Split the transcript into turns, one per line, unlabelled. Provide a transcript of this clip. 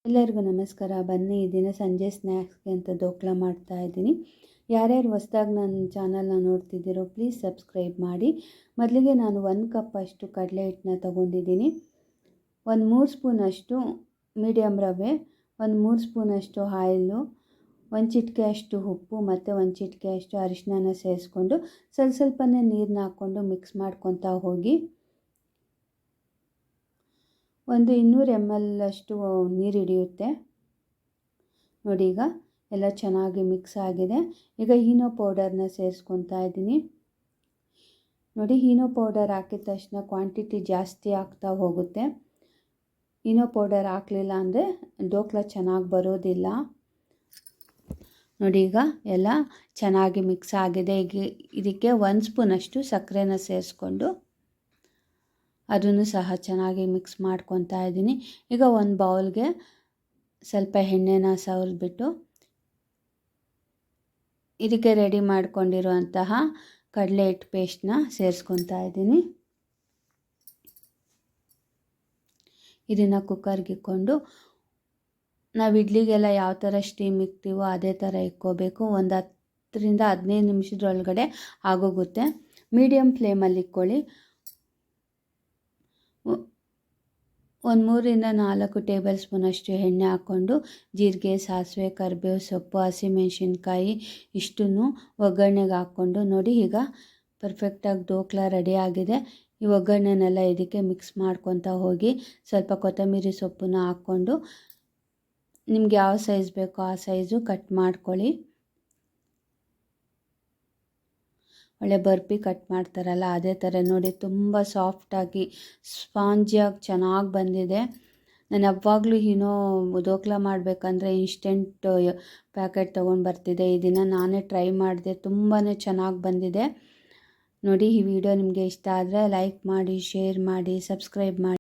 ಎಲ್ಲರಿಗೂ ನಮಸ್ಕಾರ. ಬನ್ನಿ ಈ ದಿನ ಸಂಜೆ ಸ್ನ್ಯಾಕ್ಸ್ಗೆ ಅಂತ ದೋಕ್ಲಾ ಮಾಡ್ತಾ ಇದ್ದೀನಿ. ಯಾರ್ಯಾರು ಹೊಸದಾಗಿ ನನ್ನ ಚಾನಲ್ನ ನೋಡ್ತಿದ್ದೀರೋ ಪ್ಲೀಸ್ ಸಬ್ಸ್ಕ್ರೈಬ್ ಮಾಡಿ. ಮೊದಲಿಗೆ ನಾನು 1 ಕಪ್ ಅಷ್ಟು ಕಡಲೆ ಹಿಟ್ಟನ್ನ ತೊಗೊಂಡಿದ್ದೀನಿ. 3 ಸ್ಪೂನಷ್ಟು ಮೀಡಿಯಮ್ ರವೆ, 3 ಸ್ಪೂನಷ್ಟು ಆಯಿಲು, 1 ಚಿಟಿಕೆ ಅಷ್ಟು ಉಪ್ಪು ಮತ್ತು 1 ಚಿಟಿಕೆ ಅಷ್ಟು ಅರಿಶಿನ ಸೇರಿಸ್ಕೊಂಡು ಸ್ವಲ್ಪನೇ ನೀರನ್ನ ಹಾಕ್ಕೊಂಡು ಮಿಕ್ಸ್ ಮಾಡ್ಕೊತಾ ಹೋಗಿ. 200 ml ಅಷ್ಟು ನೀರು ಹಿಡಿಯುತ್ತೆ ನೋಡಿ. ಈಗ ಎಲ್ಲ ಚೆನ್ನಾಗಿ ಮಿಕ್ಸ್ ಆಗಿದೆ. ಈಗ ಈನೋ ಪೌಡರ್ನ ಸೇರಿಸ್ಕೊತಾ ಇದ್ದೀನಿ ನೋಡಿ. ಈನೋ ಪೌಡರ್ ಹಾಕಿದ ತಕ್ಷಣ ಕ್ವಾಂಟಿಟಿ ಜಾಸ್ತಿ ಆಗ್ತಾ ಹೋಗುತ್ತೆ. ಈನೋ ಪೌಡರ್ ಹಾಕಲಿಲ್ಲ ಅಂದರೆ ದೋಕ್ಲಾ ಚೆನ್ನಾಗಿ ಬರೋದಿಲ್ಲ ನೋಡಿ. ಈಗ ಎಲ್ಲ ಚೆನ್ನಾಗಿ ಮಿಕ್ಸ್ ಆಗಿದೆ. ಈಗ ಇದಕ್ಕೆ 1 ಸ್ಪೂನಷ್ಟು ಸಕ್ಕರೆನ ಸೇರಿಸ್ಕೊಂಡು ಅದನ್ನು ಸಹ ಚೆನ್ನಾಗಿ ಮಿಕ್ಸ್ ಮಾಡ್ಕೊತಾ ಇದ್ದೀನಿ. ಈಗ ಒಂದು ಬೌಲ್ಗೆ ಸ್ವಲ್ಪ ಎಣ್ಣೆನ ಸವರಿಬಿಟ್ಟು ಇದಕ್ಕೆ ರೆಡಿ ಮಾಡ್ಕೊಂಡಿರುವಂತಹ ಕಡಲೆ ಹಿಟ್ಟು ಪೇಸ್ಟ್ನ ಸೇರಿಸ್ಕೊತಾ ಇದ್ದೀನಿ. ಇದನ್ನು ಕುಕ್ಕರ್ಗೆ ಇಕ್ಕೊಂಡು ನಾವು ಇಡ್ಲಿಗೆಲ್ಲ ಯಾವ ಥರ ಸ್ಟೀಮ್ ಇಕ್ತೀವೋ ಅದೇ ಥರ ಇಕ್ಕೋಬೇಕು. ಒಂದು 10 ರಿಂದ 15 ನಿಮಿಷದೊಳಗಡೆ ಆಗೋಗುತ್ತೆ. ಮೀಡಿಯಮ್ ಫ್ಲೇಮಲ್ಲಿ ಇಕ್ಕೊಳ್ಳಿ. 3 ರಿಂದ 4 ಟೇಬಲ್ ಸ್ಪೂನಷ್ಟು ಎಣ್ಣೆ ಹಾಕ್ಕೊಂಡು ಜೀರಿಗೆ, ಸಾಸಿವೆ, ಕರಿಬೇವು ಸೊಪ್ಪು, ಹಸಿಮೆಣಸಿನ್ಕಾಯಿ ಇಷ್ಟನ್ನು ಒಗ್ಗರಣೆಗೆ ಹಾಕ್ಕೊಂಡು ನೋಡಿ. ಈಗ ಪರ್ಫೆಕ್ಟಾಗಿ ದೋಕ್ಲಾ ರೆಡಿ ಆಗಿದೆ. ಈ ಒಗ್ಗರಣೆನೆಲ್ಲ ಇದಕ್ಕೆ ಮಿಕ್ಸ್ ಮಾಡ್ಕೊತಾ ಹೋಗಿ ಸ್ವಲ್ಪ ಕೊತ್ತಂಬರಿ ಸೊಪ್ಪನ್ನ ಹಾಕ್ಕೊಂಡು ನಿಮ್ಗೆ ಯಾವ ಸೈಜ್ ಬೇಕೋ ಆ ಸೈಜು ಕಟ್ ಮಾಡ್ಕೊಳ್ಳಿ. ಒಳ್ಳೆ ಬರ್ಫಿ ಕಟ್ ಮಾಡ್ತಾರಲ್ಲ ಅದೇ ಥರ ನೋಡಿ. ತುಂಬ ಸಾಫ್ಟಾಗಿ ಸ್ಪಾಂಜಿಯಾಗಿ ಚೆನ್ನಾಗಿ ಬಂದಿದೆ. ನಾನು ಯಾವಾಗಲೂ ದೋಕ್ಲಾ ಮಾಡಬೇಕಂದ್ರೆ ಇನ್ಸ್ಟೆಂಟ್ ಪ್ಯಾಕೆಟ್ ತೊಗೊಂಡು ಬರ್ತಿದ್ದೆ. ಈ ದಿನ ನಾನೇ ಟ್ರೈ ಮಾಡಿದೆ, ತುಂಬಾ ಚೆನ್ನಾಗಿ ಬಂದಿದೆ ನೋಡಿ. ಈ ವಿಡಿಯೋ ನಿಮಗೆ ಇಷ್ಟ ಆದರೆ ಲೈಕ್ ಮಾಡಿ, ಶೇರ್ ಮಾಡಿ, ಸಬ್ಸ್ಕ್ರೈಬ್ ಮಾಡಿ.